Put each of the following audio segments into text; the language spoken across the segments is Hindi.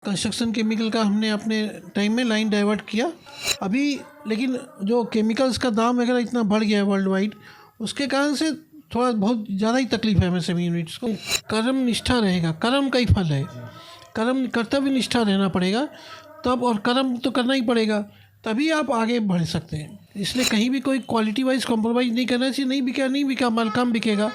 कंस्ट्रक्शन केमिकल का हमने अपने टाइम में लाइन डाइवर्ट किया अभी, लेकिन जो केमिकल्स का दाम वगैरह इतना बढ़ गया है वर्ल्ड वाइड, उसके कारण से थोड़ा बहुत ज़्यादा ही तकलीफ है एमएसएमई यूनिट्स को। कर्म निष्ठा रहेगा, कर्म का ही फल है, कर्म कर्तव्य निष्ठा रहना पड़ेगा तब, और कर्म तो करना ही पड़ेगा तभी आप आगे बढ़ सकते हैं। इसलिए कहीं भी कोई क्वालिटी वाइज कॉम्प्रोमाइज़ नहीं करना चाहिए। नहीं बिका माल कम बिकेगा।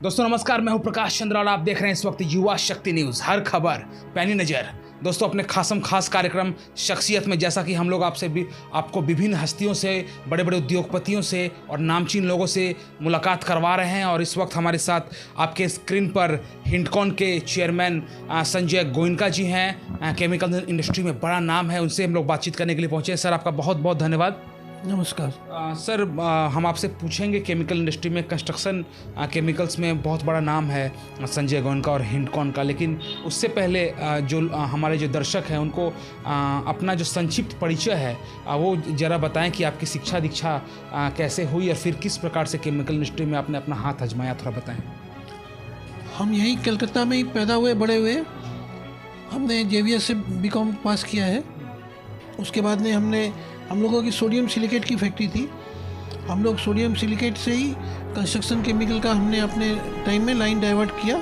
दोस्तों नमस्कार, मैं हूं प्रकाश चंद्र और आप देख रहे हैं इस वक्त युवा शक्ति न्यूज़। हर खबर पैनी नज़र। दोस्तों अपने खास कार्यक्रम शख्सियत में जैसा कि हम लोग आपको विभिन्न हस्तियों से, बड़े बड़े उद्योगपतियों से और नामचीन लोगों से मुलाकात करवा रहे हैं। और इस वक्त हमारे साथ आपके स्क्रीन पर हिंडकॉन के चेयरमैन संजय गोयनका जी हैं। केमिकल इंडस्ट्री में बड़ा नाम है, उनसे हम लोग बातचीत करने के लिए पहुँचे हैं। सर आपका बहुत बहुत धन्यवाद। नमस्कार। सर हम आपसे पूछेंगे, केमिकल इंडस्ट्री में कंस्ट्रक्शन केमिकल्स में बहुत बड़ा नाम है संजय गोयनका और हिंडकॉन का, लेकिन उससे पहले जो हमारे जो दर्शक हैं उनको अपना जो संक्षिप्त परिचय है वो ज़रा बताएं कि आपकी शिक्षा दीक्षा कैसे हुई और फिर किस प्रकार से केमिकल इंडस्ट्री में आपने अपना हाथ आजमाया, थोड़ा बताएं। हम यहीं कलकत्ता में ही पैदा हुए बड़े हुए। हमने JVS से BCom पास किया है। उसके बाद में हम लोगों की सोडियम सिलिकेट की फैक्ट्री थी। हम लोग सोडियम सिलिकेट से ही कंस्ट्रक्शन केमिकल का हमने अपने टाइम में लाइन डाइवर्ट किया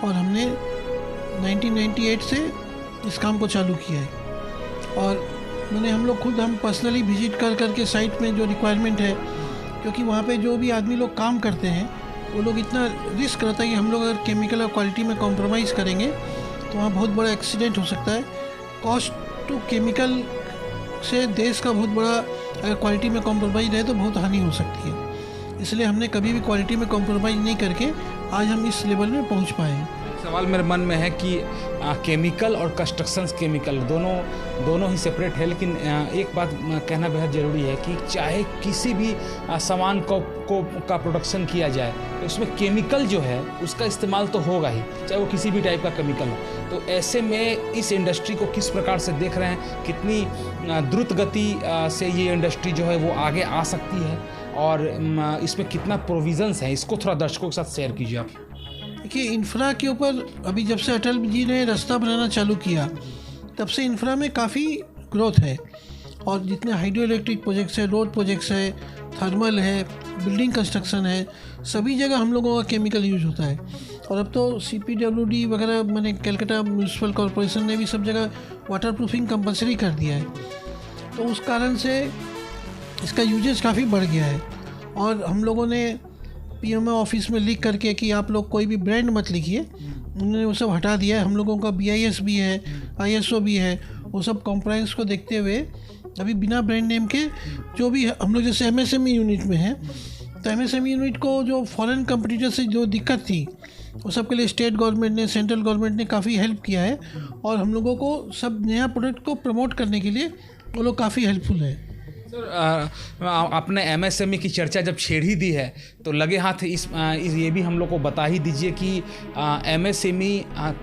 और हमने 1998 से इस काम को चालू किया है। और हम पर्सनली विजिट करके साइट में जो रिक्वायरमेंट है, क्योंकि वहाँ पे जो भी आदमी लोग काम करते हैं वो लोग इतना रिस्क रहता है कि हम लोग अगर केमिकल और क्वालिटी में कॉम्प्रोमाइज़ करेंगे तो वहाँ बहुत बड़ा एक्सीडेंट हो सकता है। कॉस्ट टू केमिकल से देश का बहुत बड़ा, अगर क्वालिटी में कॉम्प्रोमाइज़ रहे तो बहुत हानि हो सकती है। इसलिए हमने कभी भी क्वालिटी में कॉम्प्रोमाइज़ नहीं करके आज हम इस लेवल में पहुंच पाए हैं। सवाल मेरे मन में है कि केमिकल और कंस्ट्रक्शन केमिकल दोनों ही सेपरेट है, लेकिन एक बात कहना बेहद ज़रूरी है कि चाहे किसी भी सामान का प्रोडक्शन किया जाए तो उसमें केमिकल जो है उसका इस्तेमाल तो होगा ही, चाहे वो किसी भी टाइप का केमिकल हो। तो ऐसे में इस इंडस्ट्री को किस प्रकार से देख रहे हैं, कितनी द्रुत गति से ये इंडस्ट्री जो है वो आगे आ सकती है और इसमें कितना प्रोविज़न्स है, इसको थोड़ा दर्शकों के साथ शेयर कीजिए आप। देखिए, इंफ्रा के ऊपर अभी जब से अटल जी ने रास्ता बनाना चालू किया तब से इंफ्रा में काफ़ी ग्रोथ है। और जितने हाइड्रो इलेक्ट्रिक प्रोजेक्ट्स है, रोड प्रोजेक्ट्स है, थर्मल है, बिल्डिंग कंस्ट्रक्शन है, सभी जगह हम लोगों का केमिकल यूज होता है। और अब तो CPWD वगैरह, मैंने कलकत्ता म्यूनसिपल कॉरपोरेशन ने भी सब जगह वाटर प्रूफिंग कंपलसरी कर दिया है। तो उस कारण से इसका यूजेज काफ़ी बढ़ गया है। और हम लोगों ने PMO ऑफिस में लिख करके कि आप लोग कोई भी ब्रांड मत लिखिए, उन्होंने वो सब हटा दिया है। हम लोगों का BIS भी है, ISO भी है। वो सब कॉम्प्लायंस को देखते हुए अभी बिना ब्रांड नेम के जो भी हम लोग, जैसे MSME यूनिट में है, तो MSME यूनिट को जो फॉरेन कंपटीटर से जो दिक्कत थी वो सब के लिए स्टेट गवर्नमेंट ने, सेंट्रल गवर्नमेंट ने काफ़ी हेल्प किया है। और हम लोगों को सब नया प्रोडक्ट को प्रमोट करने के लिए वो लोग काफ़ी हेल्पफुल है। सर आपने MSME की चर्चा जब छेड़ ही दी है तो लगे हाथ इस ये भी हम लोग को बता ही दीजिए कि MSME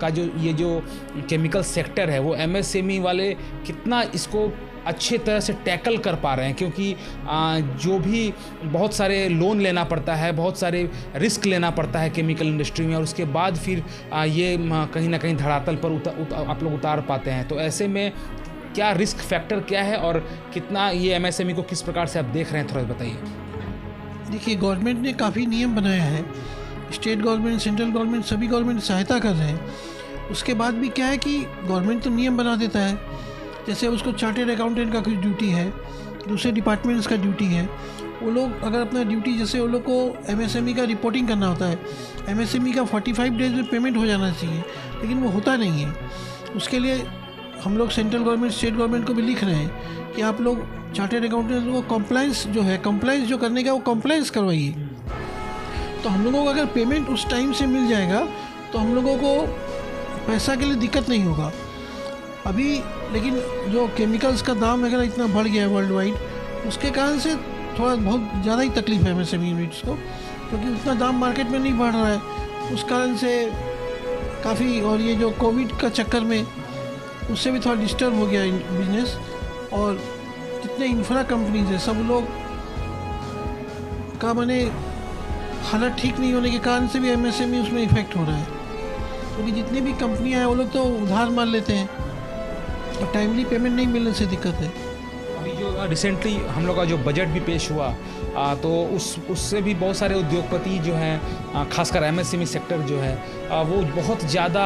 का जो केमिकल सेक्टर है वो MSME वाले कितना इसको अच्छे तरह से टैकल कर पा रहे हैं, क्योंकि जो भी बहुत सारे लोन लेना पड़ता है, बहुत सारे रिस्क लेना पड़ता है केमिकल इंडस्ट्री में, और उसके बाद फिर ये कहीं ना कहीं धरातल पर आप लोग उतार पाते हैं। तो ऐसे में क्या रिस्क फैक्टर क्या है और कितना ये MSME को किस प्रकार से आप देख रहे हैं, थोड़ा बताइए। देखिए, गवर्नमेंट ने काफ़ी नियम बनाया है। स्टेट गवर्नमेंट, सेंट्रल गवर्नमेंट, सभी गवर्नमेंट सहायता कर रहे हैं। उसके बाद भी क्या है कि गवर्नमेंट तो नियम बना देता है, जैसे उसको चार्टेड अकाउंटेंट का कुछ ड्यूटी है, दूसरे डिपार्टमेंट्स का ड्यूटी है। वो लोग अगर अपना ड्यूटी, जैसे वो लोग को MSME का रिपोर्टिंग करना होता है, MSME का 45 डेज में पेमेंट हो जाना चाहिए, लेकिन वो होता नहीं है। उसके लिए हम लोग सेंट्रल गवर्नमेंट, स्टेट गवर्नमेंट को भी लिख रहे हैं कि आप लोग चार्टेड अकाउंटेंट को कंप्लायंस जो करने का वो कंप्लायंस करवाइए। तो हम लोगों को अगर पेमेंट उस टाइम से मिल जाएगा तो हम लोगों को पैसा के लिए दिक्कत नहीं होगा अभी। लेकिन जो केमिकल्स का दाम वगैरह इतना बढ़ गया है वर्ल्ड वाइड, उसके कारण से थोड़ा बहुत ज़्यादा ही तकलीफ है MSME यूनिट्स को, क्योंकि उतना दाम मार्केट में नहीं बढ़ रहा है। उस कारण से काफ़ी, और ये जो कोविड का चक्कर में उससे भी थोड़ा डिस्टर्ब हो गया बिजनेस। और जितने इंफ्रा कंपनीज है सब लोग का हालत ठीक नहीं होने के कारण से भी MSME उसमें इफ़ेक्ट हो रहा है। क्योंकि जितनी भी कंपनियां हैं वो लोग तो उधार मार लेते हैं और टाइमली पेमेंट नहीं मिलने से दिक्कत है। अभी जो रिसेंटली हम लोग का जो बजट भी पेश हुआ तो उससे भी बहुत सारे उद्योगपति जो हैं खासकर एमएसएमई सेक्टर जो है वो बहुत ज़्यादा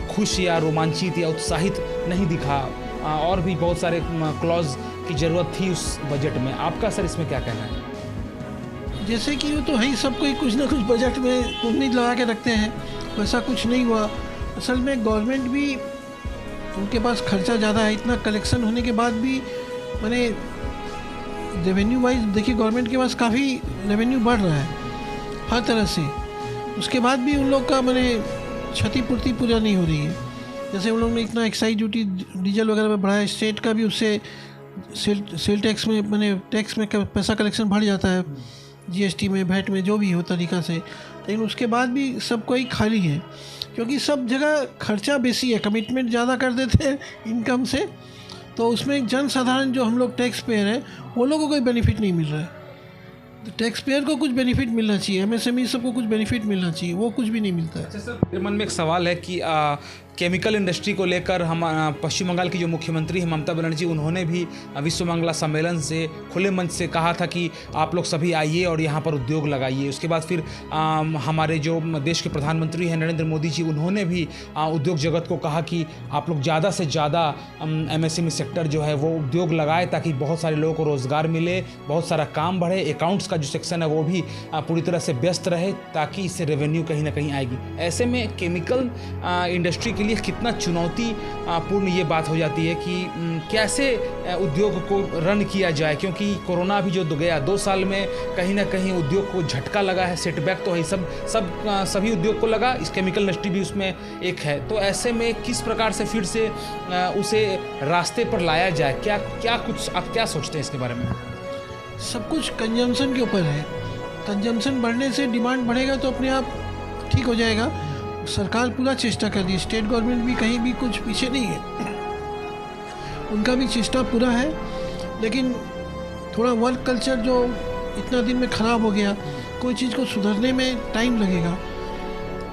खुश या रोमांचित या उत्साहित नहीं दिखा और भी बहुत सारे क्लॉज की ज़रूरत थी उस बजट में। आपका सर इसमें क्या कहना है? जैसे कि वो तो है ही, सबको ही कुछ ना कुछ बजट में उम्मीद लगा के रखते हैं, वैसा कुछ नहीं हुआ। असल में गवर्नमेंट भी, उनके पास खर्चा ज़्यादा है, इतना कलेक्शन होने के बाद भी मैंने रेवेन्यू वाइज देखिए गवर्नमेंट के पास काफ़ी रेवेन्यू बढ़ रहा है हर तरह से, उसके बाद भी उन लोग का मैंने क्षतिपूर्ति पूरा नहीं हो रही है। जैसे उन लोग ने इतना एक्साइज ड्यूटी डीजल वगैरह में बढ़ाया, स्टेट का भी उससे सेल टैक्स में मैंने टैक्स में पैसा कलेक्शन बढ़ जाता है, जीएसटी में, वैट में, जो भी हो तरीक़ा से, लेकिन उसके बाद भी सब कोई खाली है क्योंकि सब जगह खर्चा बेसी है, कमिटमेंट ज़्यादा कर देते हैं इनकम से, तो उसमें जन साधारण जो हम लोग टैक्स पेयर हैं वो लोगों को कोई बेनिफिट नहीं मिल रहा है। तो टैक्स पेयर को कुछ बेनिफिट मिलना चाहिए, एमएसएमई सबको कुछ बेनिफिट मिलना चाहिए, वो कुछ भी नहीं मिलता है। अच्छा सर, मेरे मन में एक सवाल है कि केमिकल इंडस्ट्री को लेकर हम पश्चिम बंगाल की जो मुख्यमंत्री हैं ममता बनर्जी, उन्होंने भी विश्व मंगला सम्मेलन से खुले मंच से कहा था कि आप लोग सभी आइए और यहाँ पर उद्योग लगाइए। उसके बाद फिर हमारे जो देश के प्रधानमंत्री हैं नरेंद्र मोदी जी, उन्होंने भी उद्योग जगत को कहा कि आप लोग ज़्यादा से ज़्यादा एमएसएमई सेक्टर जो है वो उद्योग लगाए ताकि बहुत सारे लोगों को रोज़गार मिले, बहुत सारा काम बढ़े, अकाउंट्स का जो सेक्शन है वो भी पूरी तरह से व्यस्त रहे ताकि इससे रेवेन्यू कहीं ना कहीं आएगी। ऐसे में केमिकल इंडस्ट्री के लिए कितना चुनौती पूर्ण ये बात हो जाती है कि कैसे उद्योग को रन किया जाए, क्योंकि कोरोना भी जो गया 2 साल में कहीं ना कहीं उद्योग को झटका लगा है, सेटबैक तो है सभी उद्योग को लगा, इस केमिकल इंडस्ट्री भी उसमें एक है। तो ऐसे में किस प्रकार से फिर से उसे रास्ते पर लाया जाए, क्या कुछ आप क्या सोचते हैं इसके बारे में? सब कुछ कंजम्पशन के ऊपर है, कंजम्पशन बढ़ने से डिमांड बढ़ेगा तो अपने आप ठीक हो जाएगा। सरकार पूरा चेष्टा कर रही है, स्टेट गवर्नमेंट भी कहीं भी कुछ पीछे नहीं है, उनका भी चेष्टा पूरा है, लेकिन थोड़ा वर्क कल्चर जो इतना दिन में ख़राब हो गया, कोई चीज़ को सुधरने में टाइम लगेगा,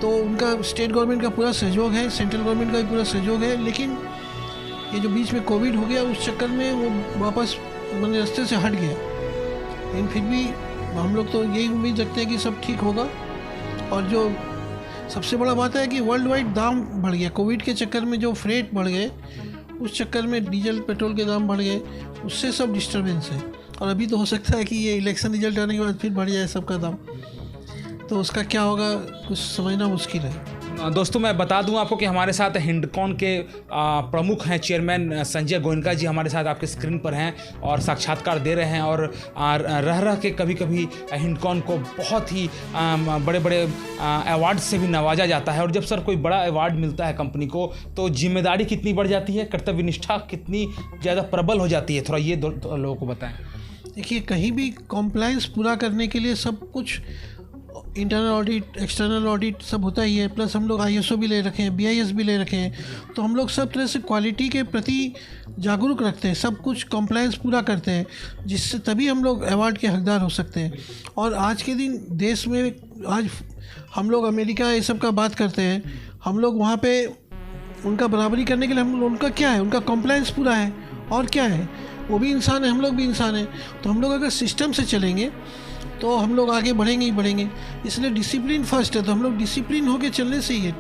तो उनका स्टेट गवर्नमेंट का पूरा सहयोग है, सेंट्रल गवर्नमेंट का भी पूरा सहयोग है, लेकिन ये जो बीच में कोविड हो गया उस चक्कर में वो वापस मैंने रास्ते से हट गया। लेकिन फिर भी हम लोग तो यही उम्मीद रखते हैं कि सब ठीक होगा। और जो सबसे बड़ा बात है कि वर्ल्ड वाइड दाम बढ़ गया, कोविड के चक्कर में जो फ्रेट बढ़ गए, उस चक्कर में डीजल पेट्रोल के दाम बढ़ गए, उससे सब डिस्टर्बेंस है। और अभी तो हो सकता है कि ये इलेक्शन रिजल्ट आने के बाद फिर बढ़ जाए सबका दाम, तो उसका क्या होगा कुछ समझना मुश्किल है। दोस्तों मैं बता दूं आपको कि हमारे साथ हिंडकॉन के प्रमुख हैं चेयरमैन संजय गोयनका जी हमारे साथ आपके स्क्रीन पर हैं और साक्षात्कार दे रहे हैं। और रह के कभी कभी हिंडकॉन को बहुत ही बड़े बड़े अवार्ड से भी नवाजा जाता है। और जब सर कोई बड़ा अवार्ड मिलता है कंपनी को तो जिम्मेदारी कितनी बढ़ जाती है, कर्तव्य निष्ठा कितनी ज़्यादा प्रबल हो जाती है, थोड़ा ये लोगों को बताएं। देखिए कहीं भी कॉम्प्लायंस पूरा करने के लिए सब कुछ इंटरनल ऑडिट, एक्सटर्नल ऑडिट सब होता ही है, प्लस हम लोग ISO भी ले रखे हैं, BIS भी ले रखे हैं, तो हम लोग सब तरह से क्वालिटी के प्रति जागरूक रखते हैं, सब कुछ कॉम्प्लायंस पूरा करते हैं, जिससे तभी हम लोग अवार्ड के हकदार हो सकते हैं। और आज के दिन देश में आज हम लोग अमेरिका ये सब का बात करते हैं, हम लोग वहाँ पे उनका बराबरी करने के लिए हम उनका क्या है, उनका कॉम्प्लायंस पूरा है, और क्या है, वो भी इंसान है, हम लोग भी इंसान हैं। तो हम लोग अगर सिस्टम से चलेंगे तो हम लोग आगे बढ़ेंगे ही बढ़ेंगे। इसलिए डिसिप्लिन फर्स्ट है, तो हम लोग डिसिप्लिन होके चलने से ही है,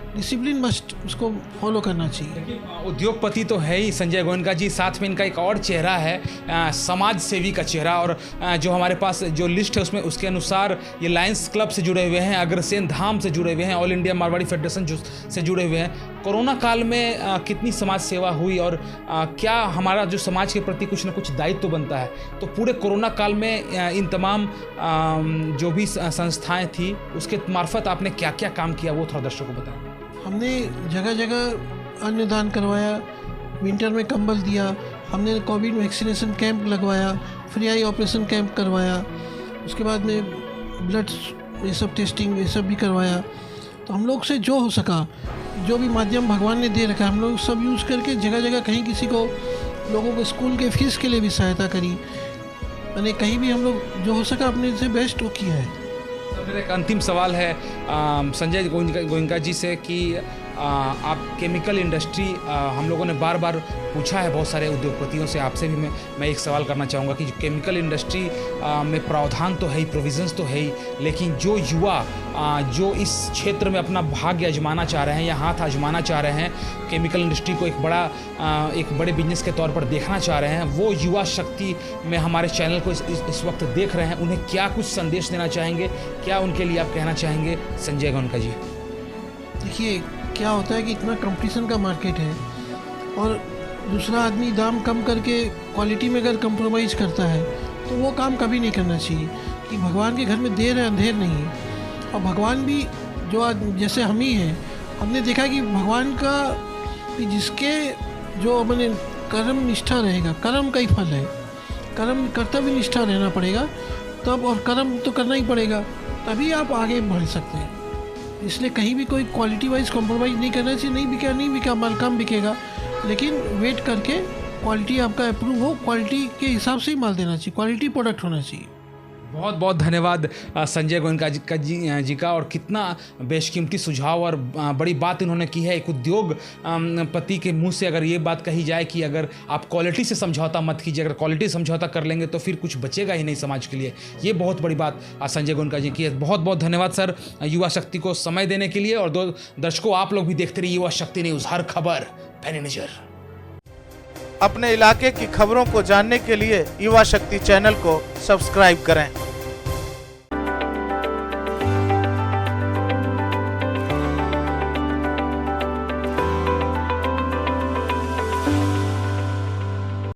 डिसिप्लिन मस्ट उसको फॉलो करना चाहिए। उद्योगपति तो है ही संजय गोयनका जी, साथ में इनका एक और चेहरा है समाज सेवी का चेहरा। और जो हमारे पास जो लिस्ट है उसमें उसके अनुसार ये लायंस क्लब से जुड़े हुए हैं, अग्रसेन धाम से जुड़े हुए हैं, ऑल इंडिया मारवाड़ी फेडरेशन से जुड़े हुए हैं। कोरोना काल में कितनी समाज सेवा हुई और क्या हमारा जो समाज के प्रति कुछ ना कुछ दायित्व तो बनता है, तो पूरे कोरोना काल में इन तमाम जो भी संस्थाएं थी उसके मार्फत आपने क्या क्या काम किया वो थोड़ा दर्शकों को बताएं। हमने जगह जगह अन्नदान करवाया, विंटर में कंबल दिया, हमने कोविड वैक्सीनेशन कैंप लगवाया, फ्री आई ऑपरेशन कैंप करवाया, उसके बाद में ब्लड ये सब टेस्टिंग ये सब भी करवाया। तो हम लोग से जो हो सका, जो भी माध्यम भगवान ने दे रखा है, हम लोग सब यूज़ करके जगह जगह कहीं किसी को लोगों को स्कूल के फीस के लिए भी सहायता करी, मैंने कहीं भी हम लोग जो हो सका अपने से बेस्ट वो किया है। मेरा एक अंतिम सवाल है संजय गोयनका जी से कि आप केमिकल इंडस्ट्री, हम लोगों ने बार बार पूछा है बहुत सारे उद्योगपतियों से, आपसे भी मैं एक सवाल करना चाहूँगा कि केमिकल इंडस्ट्री में प्रावधान तो है ही, प्रोविजंस तो है ही, लेकिन जो युवा जो इस क्षेत्र में अपना भाग्य आजमाना चाह रहे हैं या हाथ आजमाना चाह रहे हैं, केमिकल इंडस्ट्री को एक बड़े बिजनेस के तौर पर देखना चाह रहे हैं, वो युवा शक्ति में हमारे चैनल को इस वक्त देख रहे हैं, उन्हें क्या कुछ संदेश देना चाहेंगे, क्या उनके लिए आप कहना चाहेंगे संजय गोयनका जी? देखिए क्या होता है कि इतना कंपटीशन का मार्केट है और दूसरा आदमी दाम कम करके क्वालिटी में अगर कंप्रोमाइज़ करता है तो वो काम कभी नहीं करना चाहिए। कि भगवान के घर में देर है अंधेर नहीं है। और भगवान भी जो आज जैसे हम ही हैं, हमने देखा कि भगवान का कि जिसके जो मैंने कर्म निष्ठा रहेगा, कर्म का ही फल है, कर्म कर्तव्य निष्ठा रहना पड़ेगा तब, और कर्म तो करना ही पड़ेगा तभी आप आगे बढ़ सकते हैं। इसलिए कहीं भी कोई क्वालिटी वाइज कॉम्प्रोमाइज़ नहीं करना चाहिए। नहीं बिका माल कम बिकेगा, लेकिन वेट करके क्वालिटी आपका अप्रूव हो, क्वालिटी के हिसाब से ही माल देना चाहिए, क्वालिटी प्रोडक्ट होना चाहिए। बहुत बहुत धन्यवाद संजय गोयनका जी का, और कितना बेशकीमती सुझाव और बड़ी बात इन्होंने की है। एक उद्योग पति के मुंह से अगर ये बात कही जाए कि अगर आप क्वालिटी से समझौता मत कीजिए, अगर क्वालिटी समझौता कर लेंगे तो फिर कुछ बचेगा ही नहीं समाज के लिए, ये बहुत बड़ी बात संजय गोयनका जी की है। बहुत बहुत धन्यवाद सर युवा शक्ति को समय देने के लिए। और दर्शकों, आप लोग भी देखते रहिए युवा शक्ति न्यूज़, हर खबर पैनी नजर। अपने इलाके की खबरों को जानने के लिए युवा शक्ति चैनल को सब्सक्राइब करें।